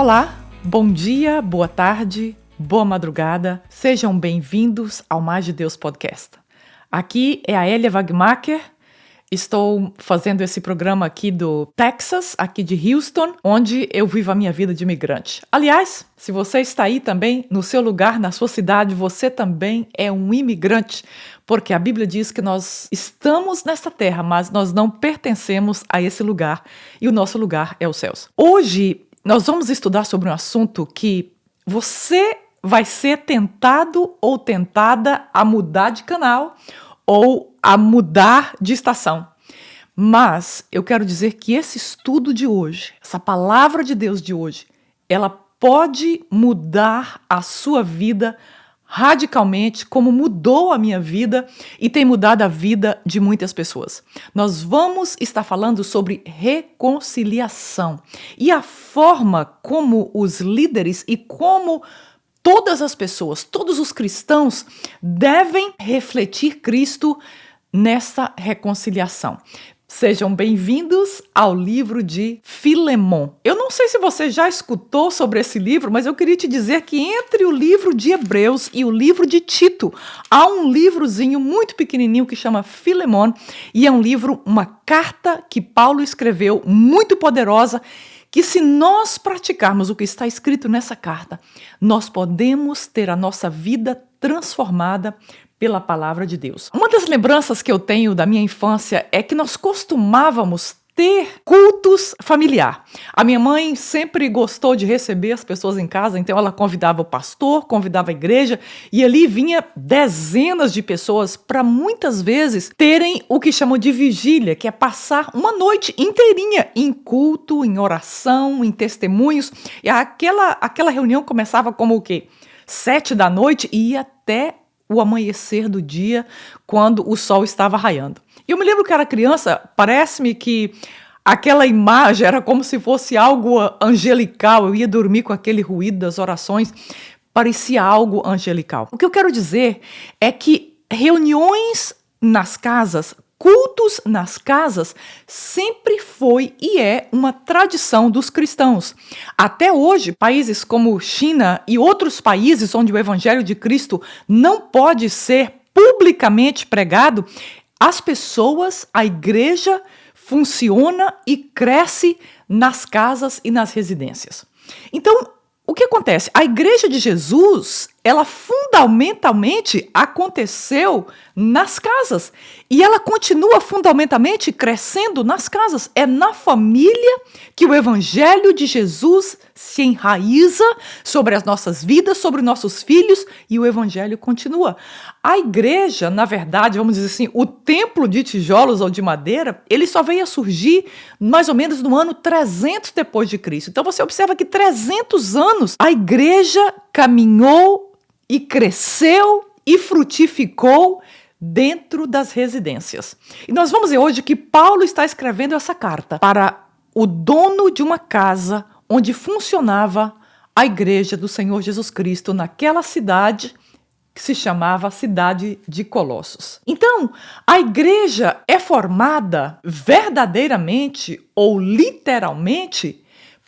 Olá, bom dia, boa tarde, boa madrugada. Sejam bem-vindos ao Mais de Deus Podcast. Aqui é a Elia Wagmacher. Estou fazendo esse programa aqui do Texas, aqui de Houston, onde eu vivo a minha vida de imigrante. Aliás, se você está aí também, no seu lugar, na sua cidade, você também é um imigrante, porque a Bíblia diz que nós estamos nesta terra, mas nós não pertencemos a esse lugar, e o nosso lugar é os céus. Hoje, nós vamos estudar sobre um assunto que você vai ser tentado ou tentada a mudar de canal ou a mudar de estação. Mas eu quero dizer que esse estudo de hoje, essa palavra de Deus de hoje, ela pode mudar a sua vida radicalmente, como mudou a minha vida e tem mudado a vida de muitas pessoas. Nós vamos estar falando sobre reconciliação e a forma como os líderes e como todas as pessoas, todos os cristãos devem refletir Cristo nessa reconciliação. Sejam bem-vindos ao livro de Filemon. Eu não sei se você já escutou sobre esse livro, mas eu queria te dizer que entre o livro de Hebreus e o livro de Tito, há um livrozinho muito pequenininho que chama Filemon, e é um livro, uma carta que Paulo escreveu, muito poderosa, que se nós praticarmos o que está escrito nessa carta, nós podemos ter a nossa vida transformada pela palavra de Deus. Uma das lembranças que eu tenho da minha infância é que nós costumávamos ter cultos familiar. A minha mãe sempre gostou de receber as pessoas em casa, então ela convidava o pastor, convidava a igreja, e ali vinha dezenas de pessoas para muitas vezes terem o que chamam de vigília, que é passar uma noite inteirinha em culto, em oração, em testemunhos. E aquela reunião começava como o quê? 7 da noite e ia até o amanhecer do dia, quando o sol estava raiando. Eu me lembro que era criança, parece-me que aquela imagem era como se fosse algo angelical. Eu ia dormir com aquele ruído das orações, parecia algo angelical. O que eu quero dizer é que reuniões nas casas, cultos nas casas, sempre foi e é uma tradição dos cristãos. Até hoje, países como China e outros países onde o Evangelho de Cristo não pode ser publicamente pregado, as pessoas, a igreja funciona e cresce nas casas e nas residências. Então, o que acontece? A igreja de Jesus, ela fundamentalmente aconteceu nas casas. E ela continua fundamentalmente crescendo nas casas. É na família que o evangelho de Jesus se enraiza sobre as nossas vidas, sobre nossos filhos, e o evangelho continua. A igreja, na verdade, vamos dizer assim, o templo de tijolos ou de madeira, ele só veio a surgir mais ou menos no ano 300 depois de Cristo. Então você observa que 300 anos a igreja caminhou e cresceu e frutificou dentro das residências. E nós vamos ver hoje que Paulo está escrevendo essa carta para o dono de uma casa onde funcionava a igreja do Senhor Jesus Cristo naquela cidade que se chamava Cidade de Colossos. Então, a igreja é formada verdadeiramente ou literalmente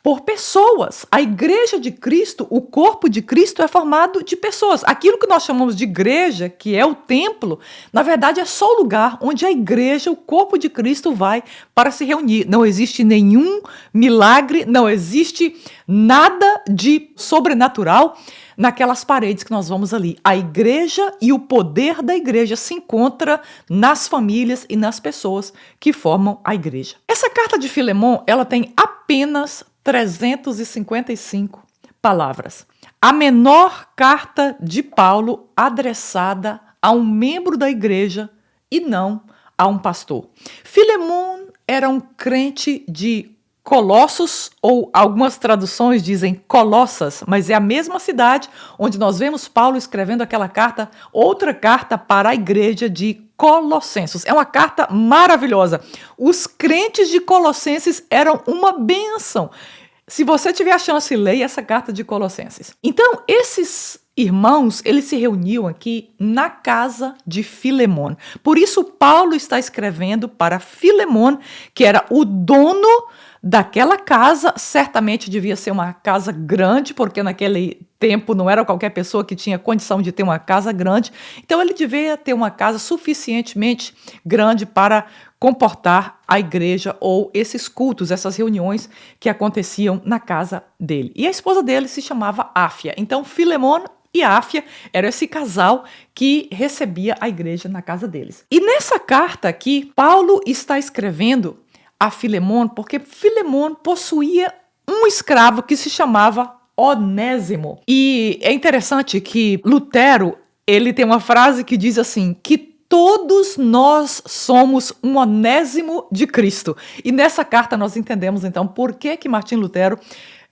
por pessoas. A igreja de Cristo, o corpo de Cristo é formado de pessoas. Aquilo que nós chamamos de igreja, que é o templo, na verdade é só o lugar onde a igreja, o corpo de Cristo vai para se reunir. Não existe nenhum milagre, não existe nada de sobrenatural naquelas paredes que nós vamos ali. A igreja e o poder da igreja se encontra nas famílias e nas pessoas que formam a igreja. Essa carta de Filemon, ela tem apenas 355 palavras. A menor carta de Paulo adressada a um membro da igreja e não a um pastor. Filemon era um crente de Colossos, ou algumas traduções dizem Colossas, mas é a mesma cidade onde nós vemos Paulo escrevendo aquela carta, outra carta para a igreja de Colossenses. É uma carta maravilhosa. Os crentes de Colossenses eram uma bênção. Se você tiver a chance, leia essa carta de Colossenses. Então, esses irmãos, eles se reuniam aqui na casa de Filemon. Por isso, Paulo está escrevendo para Filemon, que era o dono daquela casa. Certamente devia ser uma casa grande, porque naquele tempo não era qualquer pessoa que tinha condição de ter uma casa grande. Então ele devia ter uma casa suficientemente grande para comportar a igreja ou esses cultos, essas reuniões que aconteciam na casa dele. E a esposa dele se chamava Áfia. Então Filemon e Áfia era esse casal que recebia a igreja na casa deles. E nessa carta aqui, Paulo está escrevendo a Filemon porque Filemon possuía um escravo que se chamava Onésimo. E é interessante que Lutero, ele tem uma frase que diz assim, que todos nós somos um Onésimo de Cristo. E nessa carta nós entendemos então por que Martim Lutero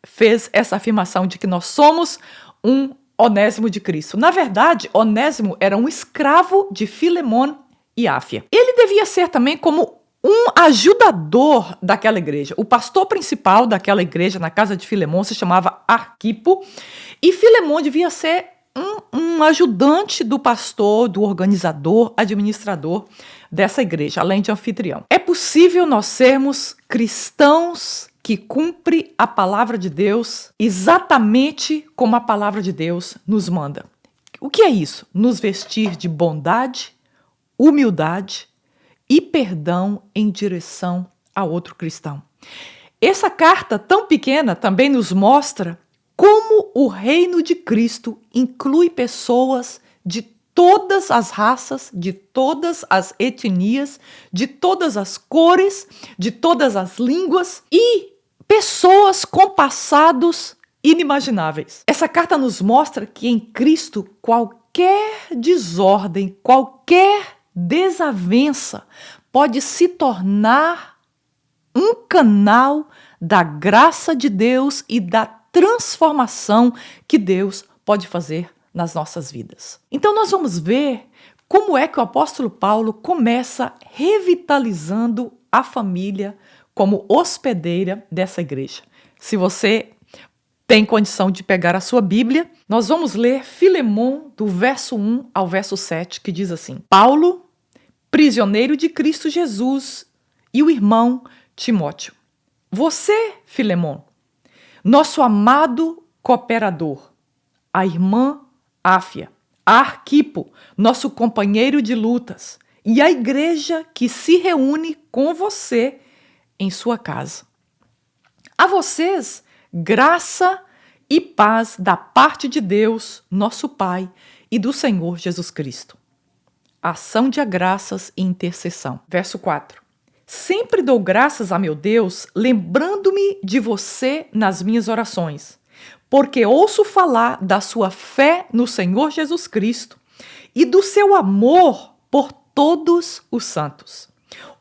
fez essa afirmação de que nós somos um Onésimo de Cristo. Na verdade, Onésimo era um escravo de Filemon e Áfia. Ele devia ser também como um ajudador daquela igreja. O pastor principal daquela igreja na casa de Filemon se chamava Arquipo, e Filemon devia ser um ajudante do pastor, do organizador, administrador dessa igreja, além de anfitrião. É possível nós sermos cristãos que cumpre a palavra de Deus exatamente como a palavra de Deus nos manda. O que é isso? Nos vestir de bondade, humildade e perdão em direção a outro cristão. Essa carta tão pequena também nos mostra como o reino de Cristo inclui pessoas de todas as raças, de todas as etnias, de todas as cores, de todas as línguas e pessoas com passados inimagináveis. Essa carta nos mostra que em Cristo qualquer desordem, qualquer desavença pode se tornar um canal da graça de Deus e da transformação que Deus pode fazer nas nossas vidas. Então nós vamos ver como é que o apóstolo Paulo começa revitalizando a família como hospedeira dessa igreja. Se você tem condição de pegar a sua Bíblia, nós vamos ler Filemon do verso 1 ao verso 7, que diz assim: Paulo, prisioneiro de Cristo Jesus, e o irmão Timóteo. Você, Filemon, nosso amado cooperador, a irmã Áfia, Arquipo, nosso companheiro de lutas, e a igreja que se reúne com você em sua casa. A vocês, graça e paz da parte de Deus, nosso Pai, e do Senhor Jesus Cristo. Ação de graças e intercessão. Verso 4. Sempre dou graças a meu Deus, lembrando-me de você nas minhas orações, porque ouço falar da sua fé no Senhor Jesus Cristo e do seu amor por todos os santos.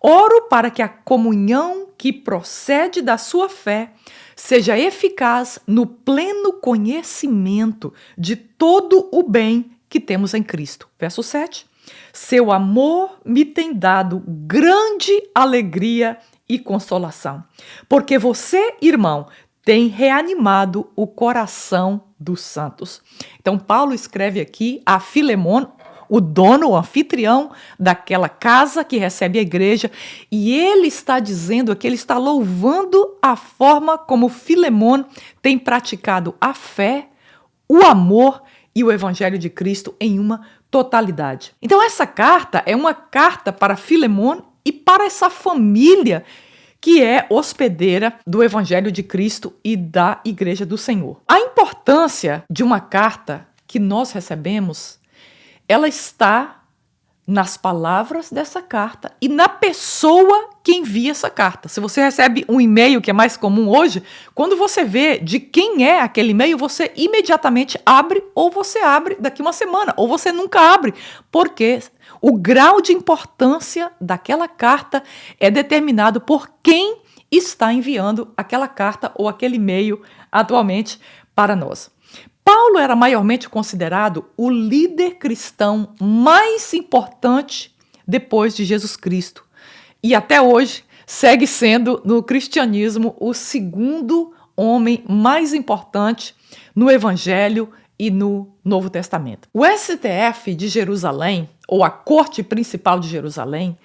Oro para que a comunhão que procede da sua fé seja eficaz no pleno conhecimento de todo o bem que temos em Cristo. Verso 7. Seu amor me tem dado grande alegria e consolação, porque você, irmão, tem reanimado o coração dos santos. Então, Paulo escreve aqui a Filemon, o dono, o anfitrião daquela casa que recebe a igreja, e ele está dizendo que ele está louvando a forma como Filemon tem praticado a fé, o amor e o evangelho de Cristo em uma totalidade. Então essa carta é uma carta para Filemon e para essa família que é hospedeira do evangelho de Cristo e da igreja do Senhor. A importância de uma carta que nós recebemos, ela está nas palavras dessa carta e na pessoa que envia essa carta. Se você recebe um e-mail, que é mais comum hoje, quando você vê de quem é aquele e-mail, você imediatamente abre, ou você abre daqui uma semana, ou você nunca abre, porque o grau de importância daquela carta é determinado por quem está enviando aquela carta ou aquele e-mail atualmente para nós. Paulo era maiormente considerado o líder cristão mais importante depois de Jesus Cristo. E até hoje segue sendo no cristianismo o segundo homem mais importante no Evangelho e no Novo Testamento. O STF de Jerusalém, ou a Corte Principal de Jerusalém,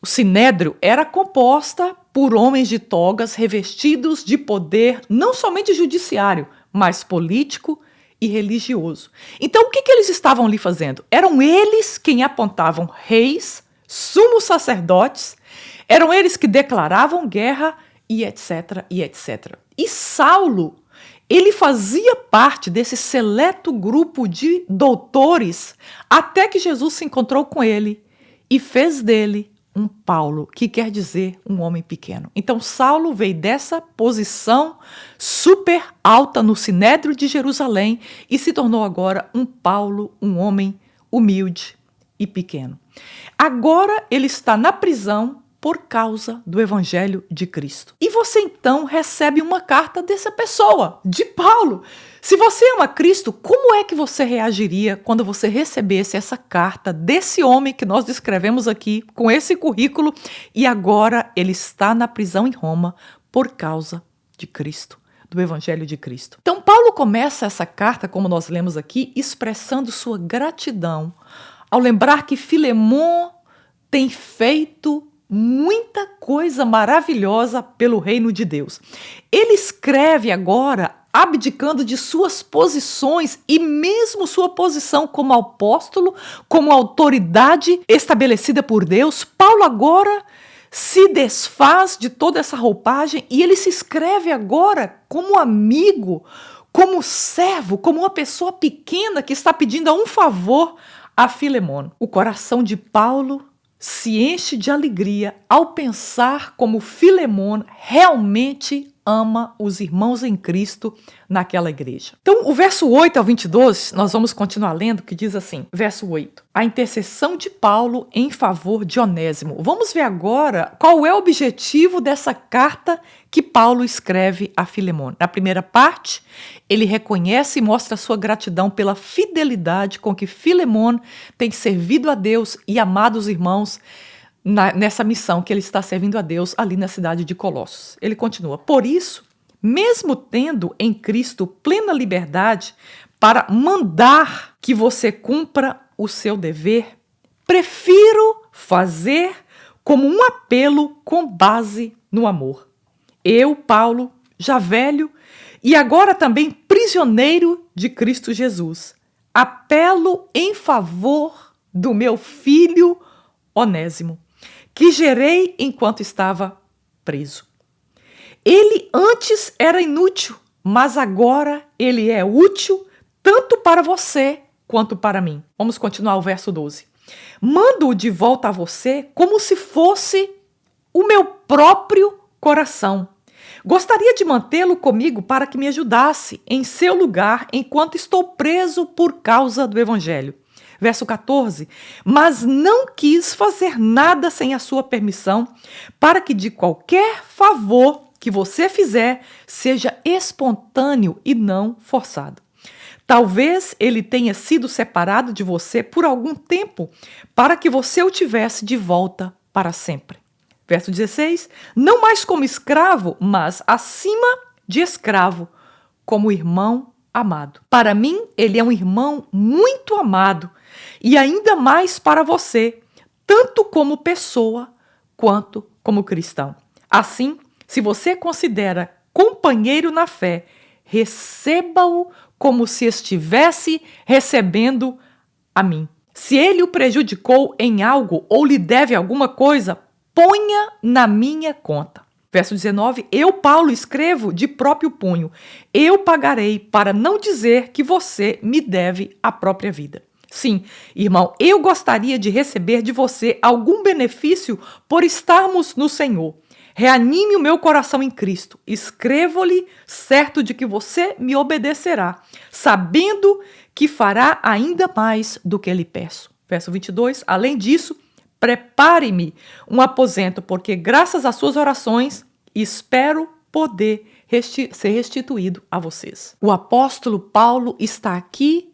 o Sinédrio, era composta por homens de togas revestidos de poder, não somente judiciário, mas político e religioso. Então, o que eles estavam ali fazendo? Eram eles quem apontavam reis, sumos sacerdotes, eram eles que declaravam guerra e etc, e etc. E Saulo, ele fazia parte desse seleto grupo de doutores até que Jesus se encontrou com ele e fez dele um Paulo, que quer dizer um homem pequeno. Então, Saulo veio dessa posição super alta no Sinédrio de Jerusalém e se tornou agora um Paulo, um homem humilde e pequeno. Agora ele está na prisão por causa do Evangelho de Cristo. E você então recebe uma carta dessa pessoa, de Paulo. Se você ama Cristo, como é que você reagiria quando você recebesse essa carta desse homem que nós descrevemos aqui, com esse currículo, e agora ele está na prisão em Roma por causa de Cristo, do Evangelho de Cristo? Então Paulo começa essa carta, como nós lemos aqui, expressando sua gratidão ao lembrar que Filemon tem feito muita coisa maravilhosa pelo reino de Deus. Ele escreve agora abdicando de suas posições e mesmo sua posição como apóstolo, como autoridade estabelecida por Deus. Paulo agora se desfaz de toda essa roupagem e ele se escreve agora como amigo, como servo, como uma pessoa pequena que está pedindo um favor a Filemon. O coração de Paulo se enche de alegria ao pensar como Filemon realmente ama os irmãos em Cristo naquela igreja. Então, o verso 8 ao 22, nós vamos continuar lendo, que diz assim, verso 8, a intercessão de Paulo em favor de Onésimo. Vamos ver agora qual é o objetivo dessa carta que Paulo escreve a Filemon. Na primeira parte, ele reconhece e mostra sua gratidão pela fidelidade com que Filemon tem servido a Deus e amado os irmãos nessa missão que ele está servindo a Deus ali na cidade de Colossos. Ele continua, por isso, mesmo tendo em Cristo plena liberdade para mandar que você cumpra o seu dever, prefiro fazer como um apelo com base no amor. Eu, Paulo, já velho e agora também prisioneiro de Cristo Jesus, apelo em favor do meu filho Onésimo, que gerei enquanto estava preso. Ele antes era inútil, mas agora ele é útil tanto para você quanto para mim. Vamos continuar o verso 12. Mando-o de volta a você como se fosse o meu próprio coração. Gostaria de mantê-lo comigo para que me ajudasse em seu lugar enquanto estou preso por causa do Evangelho. Verso 14, mas não quis fazer nada sem a sua permissão, para que de qualquer favor que você fizer, seja espontâneo e não forçado. Talvez ele tenha sido separado de você por algum tempo, para que você o tivesse de volta para sempre. Verso 16, não mais como escravo, mas acima de escravo, como irmão amado. Para mim, ele é um irmão muito amado, e ainda mais para você, tanto como pessoa quanto como cristão. Assim, se você considera companheiro na fé, receba-o como se estivesse recebendo a mim. Se ele o prejudicou em algo ou lhe deve alguma coisa, ponha na minha conta. Verso 19, eu, Paulo, escrevo de próprio punho. Eu pagarei para não dizer que você me deve a própria vida. Sim, irmão, eu gostaria de receber de você algum benefício por estarmos no Senhor. Reanime o meu coração em Cristo. Escrevo-lhe certo de que você me obedecerá, sabendo que fará ainda mais do que lhe peço. Verso 22, além disso, prepare-me um aposento, porque graças às suas orações espero poder ser restituído a vocês. O apóstolo Paulo está aqui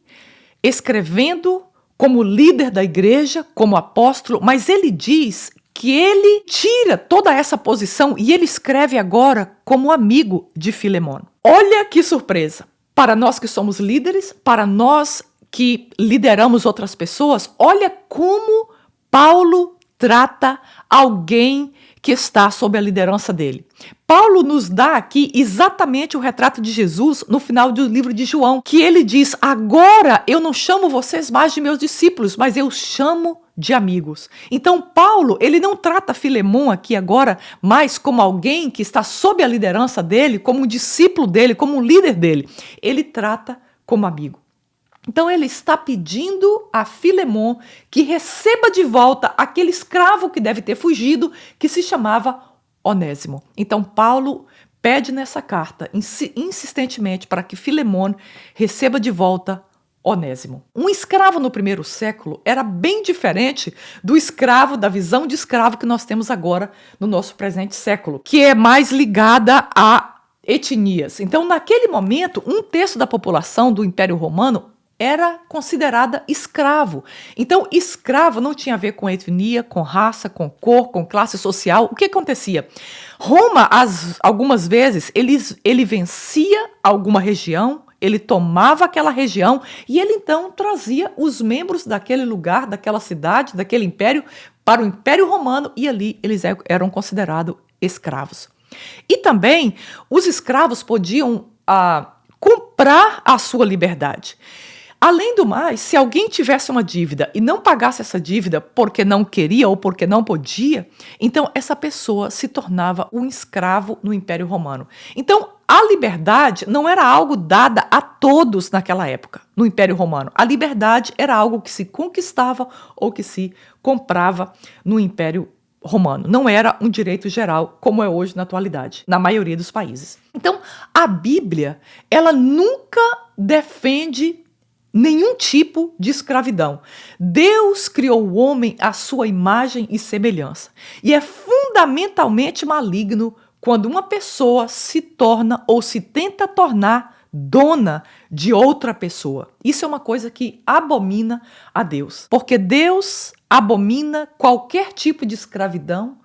escrevendo como líder da igreja, como apóstolo, mas ele diz que ele tira toda essa posição e ele escreve agora como amigo de Filemon. Olha que surpresa! Para nós que somos líderes, para nós que lideramos outras pessoas, olha como Paulo trata alguém que está sob a liderança dele. Paulo nos dá aqui exatamente o retrato de Jesus no final do livro de João, que ele diz: agora eu não chamo vocês mais de meus discípulos, mas eu chamo de amigos. Então Paulo, ele não trata Filemon aqui agora mais como alguém que está sob a liderança dele, como um discípulo dele, como um líder dele. Ele trata como amigo. Então ele está pedindo a Filemon que receba de volta aquele escravo que deve ter fugido, que se chamava Onésimo. Então Paulo pede nessa carta insistentemente para que Filemon receba de volta Onésimo. Um escravo no primeiro século era bem diferente do escravo, da visão de escravo que nós temos agora no nosso presente século, que é mais ligada a etnias. Então, naquele momento, um terço da população do Império Romano era considerada escravo. Então, escravo não tinha a ver com etnia, com raça, com cor, com classe social. O que acontecia? Roma, algumas vezes, ele vencia alguma região, ele tomava aquela região e ele então trazia os membros daquele lugar, daquela cidade, daquele império, para o Império Romano, e ali eles eram considerados escravos. E também os escravos podiam comprar a sua liberdade. Além do mais, se alguém tivesse uma dívida e não pagasse essa dívida porque não queria ou porque não podia, então essa pessoa se tornava um escravo no Império Romano. Então, a liberdade não era algo dada a todos naquela época, no Império Romano. A liberdade era algo que se conquistava ou que se comprava no Império Romano. Não era um direito geral, como é hoje na atualidade, na maioria dos países. Então, a Bíblia, ela nunca defende nenhum tipo de escravidão. Deus criou o homem à sua imagem e semelhança. E é fundamentalmente maligno quando uma pessoa se torna ou se tenta tornar dona de outra pessoa. Isso é uma coisa que abomina a Deus. Porque Deus abomina qualquer tipo de escravidão,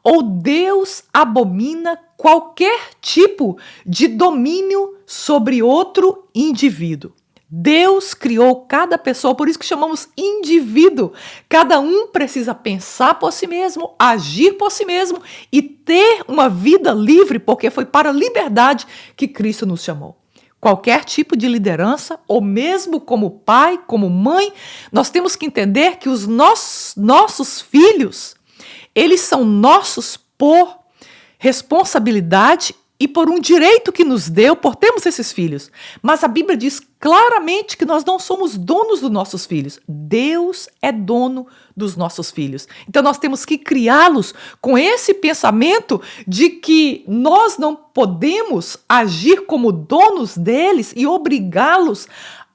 ou Deus abomina qualquer tipo de domínio sobre outro indivíduo. Deus criou cada pessoa, por isso que chamamos indivíduo. Cada um precisa pensar por si mesmo, agir por si mesmo e ter uma vida livre, porque foi para a liberdade que Cristo nos chamou. Qualquer tipo de liderança, ou mesmo como pai, como mãe, nós temos que entender que os nossos filhos, eles são nossos por responsabilidade e por um direito que nos deu por termos esses filhos. Mas a Bíblia diz claramente que nós não somos donos dos nossos filhos. Deus é dono dos nossos filhos. Então nós temos que criá-los com esse pensamento de que nós não podemos agir como donos deles e obrigá-los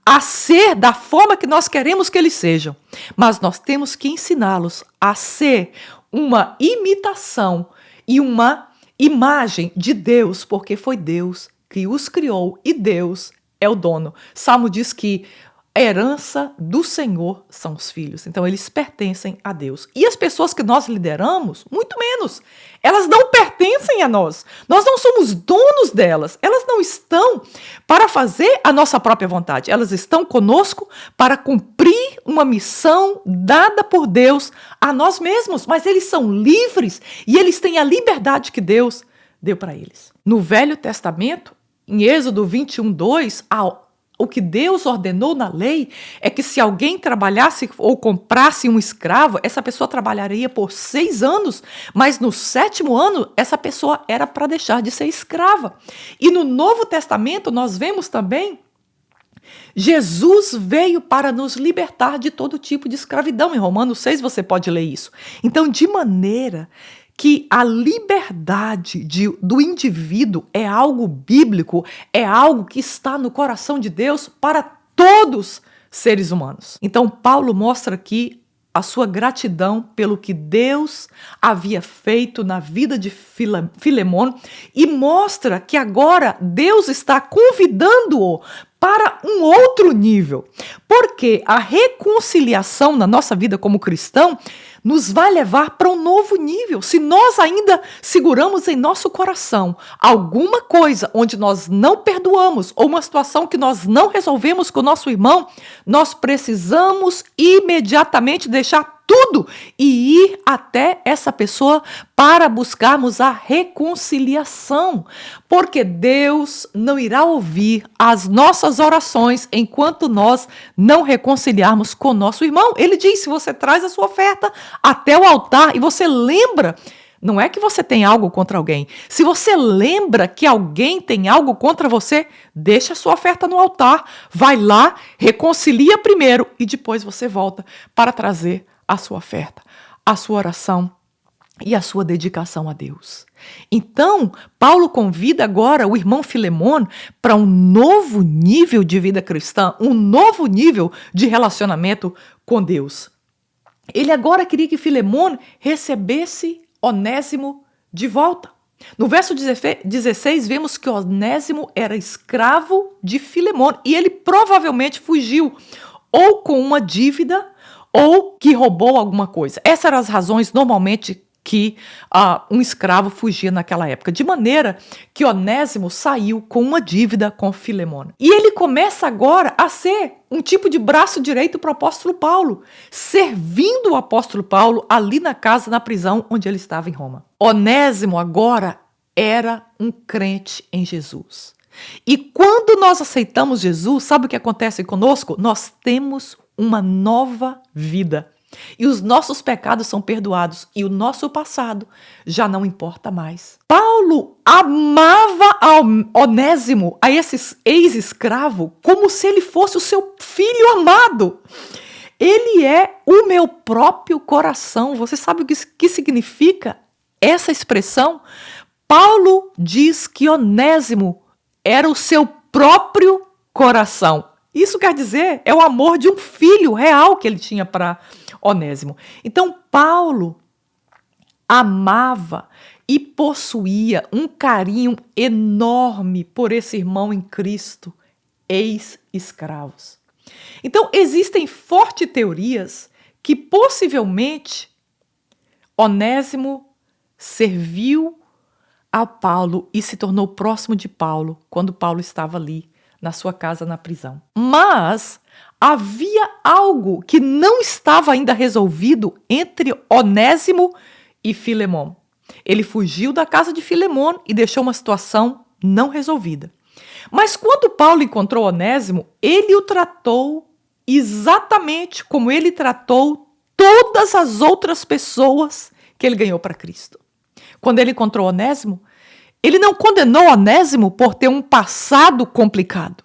a ser da forma que nós queremos que eles sejam. Mas nós temos que ensiná-los a ser uma imitação e uma imagem de Deus, porque foi Deus que os criou e Deus é o dono. Salmo diz que a herança do Senhor são os filhos, então eles pertencem a Deus. E as pessoas que nós lideramos, muito menos. Elas não pertencem a nós. Nós não somos donos delas. Elas não estão para fazer a nossa própria vontade. Elas estão conosco para cumprir uma missão dada por Deus a nós mesmos. Mas eles são livres e eles têm a liberdade que Deus deu para eles. No Velho Testamento, em Êxodo 21:2, o que Deus ordenou na lei é que se alguém trabalhasse ou comprasse um escravo, essa pessoa trabalharia por 6 anos, mas no 7º ano, essa pessoa era para deixar de ser escrava. E no Novo Testamento, nós vemos também Jesus veio para nos libertar de todo tipo de escravidão. Em Romanos 6 você pode ler isso. Então, de maneira que a liberdade do indivíduo é algo bíblico, é algo que está no coração de Deus para todos seres humanos. Então, Paulo mostra aqui a sua gratidão pelo que Deus havia feito na vida de Filemon e mostra que agora Deus está convidando-o para um outro nível. Porque a reconciliação na nossa vida como cristão nos vai levar para um novo nível. Se nós ainda seguramos em nosso coração alguma coisa onde nós não perdoamos ou uma situação que nós não resolvemos com o nosso irmão, nós precisamos imediatamente deixar tudo e ir até essa pessoa para buscarmos a reconciliação. Porque Deus não irá ouvir as nossas orações enquanto nós não reconciliarmos com nosso irmão. Ele diz, se você traz a sua oferta até o altar e você lembra, não é que você tem algo contra alguém. Se você lembra que alguém tem algo contra você, deixa a sua oferta no altar. Vai lá, reconcilia primeiro e depois você volta para trazer a sua oferta, a sua oração e a sua dedicação a Deus. Então, Paulo convida agora o irmão Filemon para um novo nível de vida cristã, um novo nível de relacionamento com Deus. Ele agora queria que Filemon recebesse Onésimo de volta. No verso 16, vemos que Onésimo era escravo de Filemon e ele provavelmente fugiu ou com uma dívida ou que roubou alguma coisa. Essas eram as razões normalmente que um escravo fugia naquela época, de maneira que Onésimo saiu com uma dívida com Filemon. E ele começa agora a ser um tipo de braço direito para o apóstolo Paulo, servindo o apóstolo Paulo ali na casa, na prisão onde ele estava em Roma. Onésimo agora era um crente em Jesus. E quando nós aceitamos Jesus, sabe o que acontece conosco? Nós temos uma nova vida. E os nossos pecados são perdoados e o nosso passado já não importa mais. Paulo amava a Onésimo, a esse ex-escravo, como se ele fosse o seu filho amado. Ele é o meu próprio coração. Você sabe o que significa essa expressão? Paulo diz que Onésimo era o seu próprio coração. Isso quer dizer, é o amor de um filho real que ele tinha para Onésimo. Então, Paulo amava e possuía um carinho enorme por esse irmão em Cristo, ex-escravos. Então, existem fortes teorias que possivelmente Onésimo serviu a Paulo e se tornou próximo de Paulo quando Paulo estava ali na sua casa na prisão. Mas havia algo que não estava ainda resolvido entre Onésimo e Filemon. Ele fugiu da casa de Filemon e deixou uma situação não resolvida. Mas quando Paulo encontrou Onésimo, ele o tratou exatamente como ele tratou todas as outras pessoas que ele ganhou para Cristo. Quando ele encontrou Onésimo, ele não condenou Onésimo por ter um passado complicado,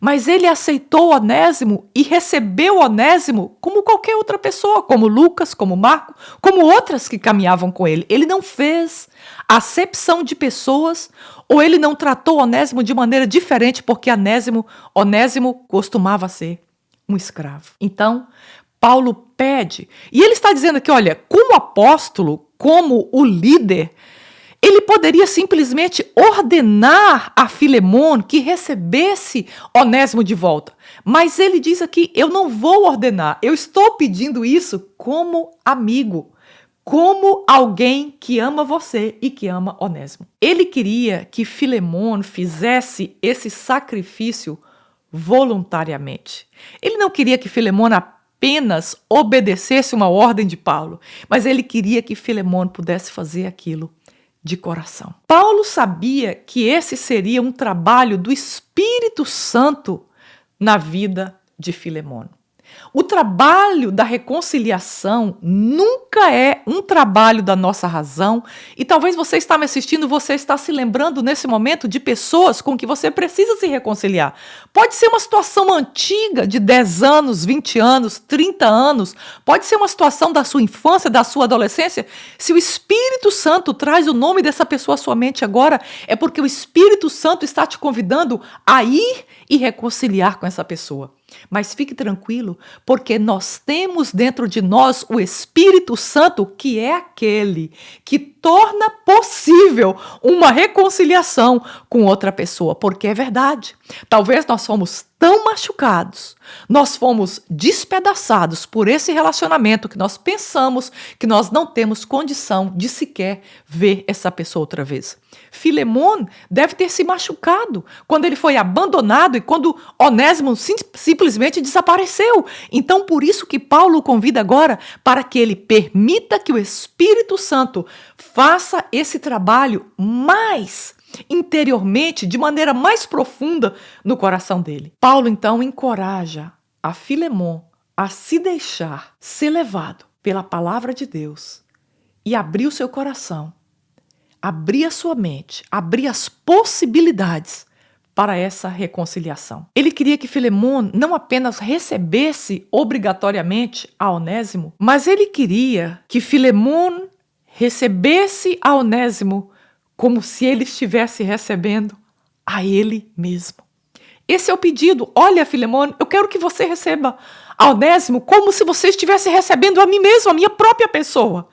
mas ele aceitou Onésimo e recebeu Onésimo como qualquer outra pessoa, como Lucas, como Marco, como outras que caminhavam com ele. Ele não fez acepção de pessoas ou ele não tratou Onésimo de maneira diferente porque Onésimo costumava ser um escravo. Então, Paulo pede, e ele está dizendo que, olha, como apóstolo, como o líder, ele poderia simplesmente ordenar a Filemon que recebesse Onésimo de volta. Mas ele diz aqui, eu não vou ordenar, eu estou pedindo isso como amigo, como alguém que ama você e que ama Onésimo. Ele queria que Filemon fizesse esse sacrifício voluntariamente. Ele não queria que Filemon apenas obedecesse uma ordem de Paulo, mas ele queria que Filemon pudesse fazer aquilo de coração. Paulo sabia que esse seria um trabalho do Espírito Santo na vida de Filemon. O trabalho da reconciliação nunca é um trabalho da nossa razão e talvez você está me assistindo, você está se lembrando nesse momento de pessoas com que você precisa se reconciliar. Pode ser uma situação antiga de 10 anos, 20 anos, 30 anos, pode ser uma situação da sua infância, da sua adolescência. Se o Espírito Santo traz o nome dessa pessoa à sua mente agora, é porque o Espírito Santo está te convidando a ir e reconciliar com essa pessoa. Mas fique tranquilo, porque nós temos dentro de nós o Espírito Santo, que é aquele que torna possível uma reconciliação com outra pessoa, porque é verdade. Talvez nós fomos tão machucados, nós fomos despedaçados por esse relacionamento que nós pensamos que nós não temos condição de sequer ver essa pessoa outra vez. Filemon deve ter se machucado quando ele foi abandonado e quando Onésimo simplesmente desapareceu. Então, por isso que Paulo o convida agora para que ele permita que o Espírito Santo faça esse trabalho mais interiormente, de maneira mais profunda no coração dele. Paulo, então, encoraja a Filemon a se deixar ser levado pela palavra de Deus e abrir o seu coração, abrir a sua mente, abrir as possibilidades para essa reconciliação. Ele queria que Filemon não apenas recebesse obrigatoriamente a Onésimo, mas ele queria que Filemon recebesse a Onésimo como se ele estivesse recebendo a ele mesmo. Esse é o pedido. Olha, Filemon, eu quero que você receba a Onésimo como se você estivesse recebendo a mim mesmo, a minha própria pessoa.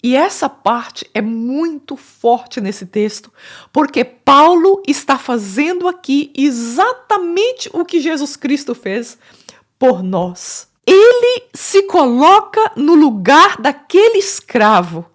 E essa parte é muito forte nesse texto, porque Paulo está fazendo aqui exatamente o que Jesus Cristo fez por nós. Ele se coloca no lugar daquele escravo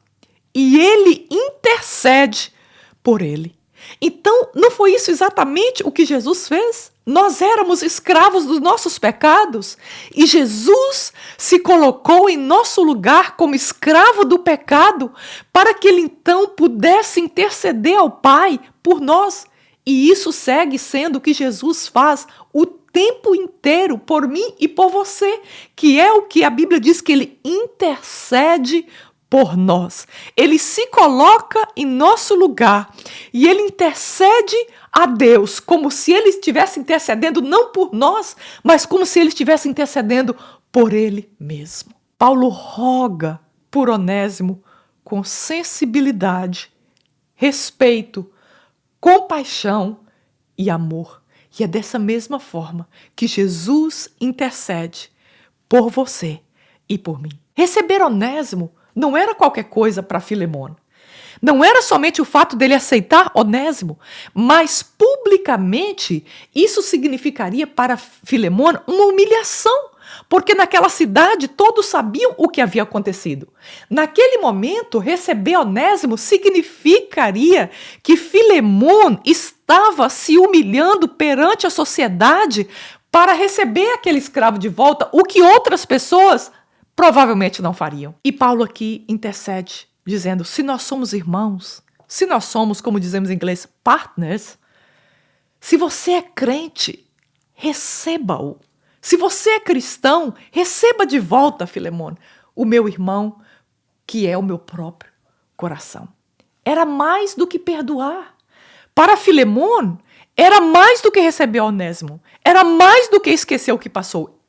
e ele intercede por ele. Então, não foi isso exatamente o que Jesus fez? Nós éramos escravos dos nossos pecados e Jesus se colocou em nosso lugar como escravo do pecado para que ele então pudesse interceder ao Pai por nós. E isso segue sendo o que Jesus faz o tempo inteiro por mim e por você, que é o que a Bíblia diz que ele intercede por nós. Ele se coloca em nosso lugar e ele intercede a Deus como se ele estivesse intercedendo não por nós, mas como se ele estivesse intercedendo por ele mesmo. Paulo roga por Onésimo com sensibilidade, respeito, compaixão e amor. E é dessa mesma forma que Jesus intercede por você e por mim. Receber Onésimo não era qualquer coisa para Filemon. Não era somente o fato dele aceitar Onésimo, mas publicamente isso significaria para Filemon uma humilhação, porque naquela cidade todos sabiam o que havia acontecido. Naquele momento, receber Onésimo significaria que Filemon estava se humilhando perante a sociedade para receber aquele escravo de volta, o que outras pessoas provavelmente não fariam. E Paulo aqui intercede, dizendo, se nós somos irmãos, se nós somos, como dizemos em inglês, partners, se você é crente, receba-o. Se você é cristão, receba de volta, Filemon, o meu irmão, que é o meu próprio coração. Era mais do que perdoar. Para Filemon, era mais do que receber Onésimo. Era mais do que esquecer o que passou.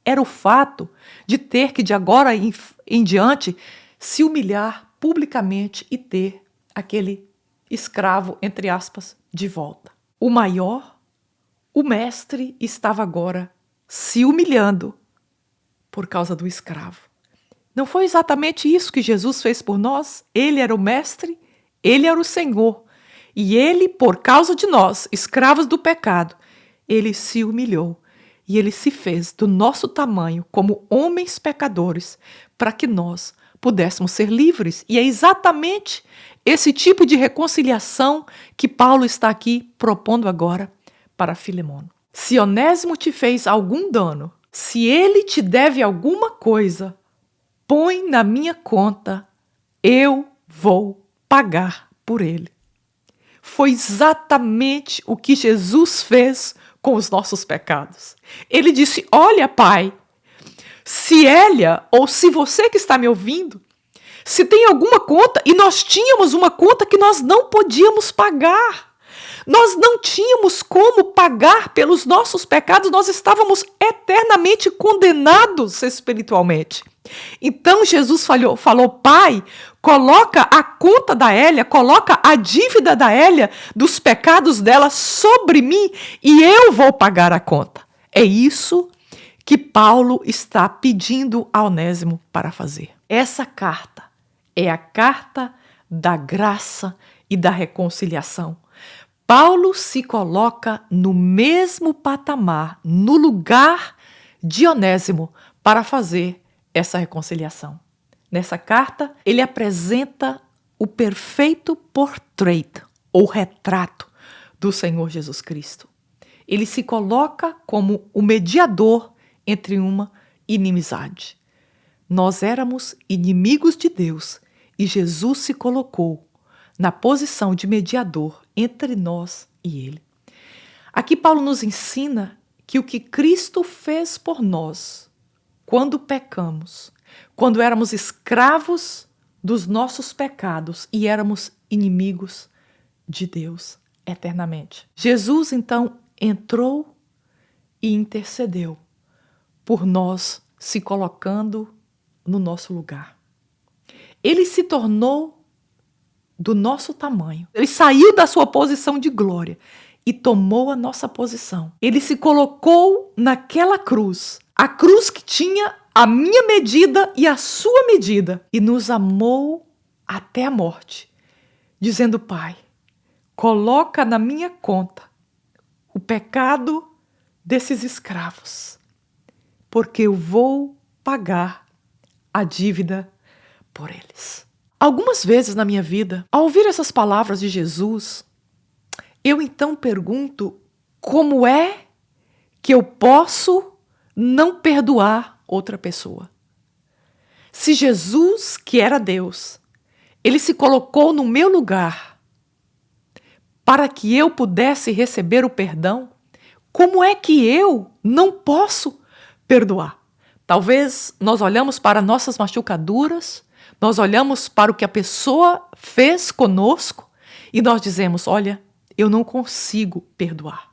Era o fato de ter que, de agora em diante, se humilhar publicamente e ter aquele escravo, entre aspas, de volta. O maior, o mestre, estava agora se humilhando por causa do escravo. Não foi exatamente isso que Jesus fez por nós? Ele era o mestre, ele era o Senhor. E ele, por causa de nós, escravos do pecado, ele se humilhou. E ele se fez do nosso tamanho como homens pecadores para que nós pudéssemos ser livres. E é exatamente esse tipo de reconciliação que Paulo está aqui propondo agora para Filemon. Se Onésimo te fez algum dano, se ele te deve alguma coisa, põe na minha conta, eu vou pagar por ele. Foi exatamente o que Jesus fez com os nossos pecados. Ele disse, olha, Pai, se Elia, ou se você que está me ouvindo, se tem alguma conta, e nós tínhamos uma conta que nós não podíamos pagar, nós não tínhamos como pagar pelos nossos pecados, nós estávamos eternamente condenados espiritualmente. Então Jesus falou, Pai, coloca a conta da Elia, coloca a dívida da Elia, dos pecados dela sobre mim e eu vou pagar a conta. É isso que Paulo está pedindo a Onésimo para fazer. Essa carta é a carta da graça e da reconciliação. Paulo se coloca no mesmo patamar, no lugar de Onésimo, para fazer essa reconciliação. Nessa carta, ele apresenta o perfeito portrait, ou retrato, do Senhor Jesus Cristo. Ele se coloca como o mediador entre uma inimizade. Nós éramos inimigos de Deus e Jesus se colocou na posição de mediador entre nós e Ele. Aqui Paulo nos ensina que o que Cristo fez por nós, quando pecamos, quando éramos escravos dos nossos pecados e éramos inimigos de Deus eternamente. Jesus, então, entrou e intercedeu por nós, se colocando no nosso lugar. Ele se tornou do nosso tamanho. Ele saiu da sua posição de glória e tomou a nossa posição. Ele se colocou naquela cruz, a cruz que tinha a minha medida e a sua medida, e nos amou até a morte, dizendo: Pai, coloca na minha conta o pecado desses escravos, porque eu vou pagar a dívida por eles. Algumas vezes na minha vida, ao ouvir essas palavras de Jesus, eu então pergunto: como é que eu posso não perdoar outra pessoa? Se Jesus, que era Deus, ele se colocou no meu lugar para que eu pudesse receber o perdão, como é que eu não posso perdoar? Talvez nós olhamos para nossas machucaduras, nós olhamos para o que a pessoa fez conosco e nós dizemos: olha, eu não consigo perdoar.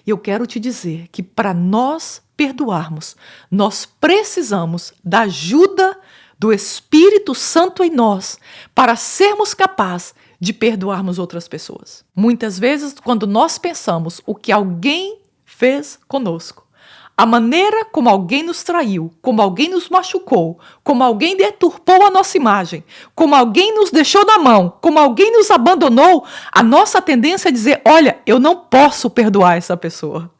E eu quero te dizer que para nós perdoarmos, nós precisamos da ajuda do Espírito Santo em nós para sermos capazes de perdoarmos outras pessoas. Muitas vezes, quando nós pensamos o que alguém fez conosco, a maneira como alguém nos traiu, como alguém nos machucou, como alguém deturpou a nossa imagem, como alguém nos deixou na mão, como alguém nos abandonou, a nossa tendência é dizer: olha, eu não posso perdoar essa pessoa.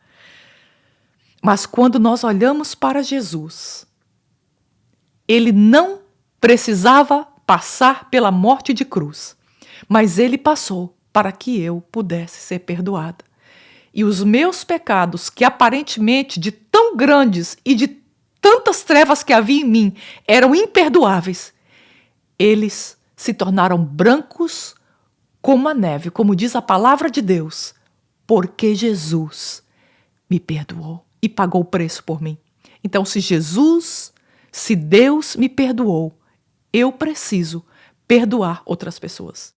Mas quando nós olhamos para Jesus, ele não precisava passar pela morte de cruz, mas ele passou para que eu pudesse ser perdoada. E os meus pecados, que aparentemente de tão grandes e de tantas trevas que havia em mim, eram imperdoáveis, eles se tornaram brancos como a neve, como diz a palavra de Deus, porque Jesus me perdoou e pagou o preço por mim. Então, se Deus me perdoou, eu preciso perdoar outras pessoas.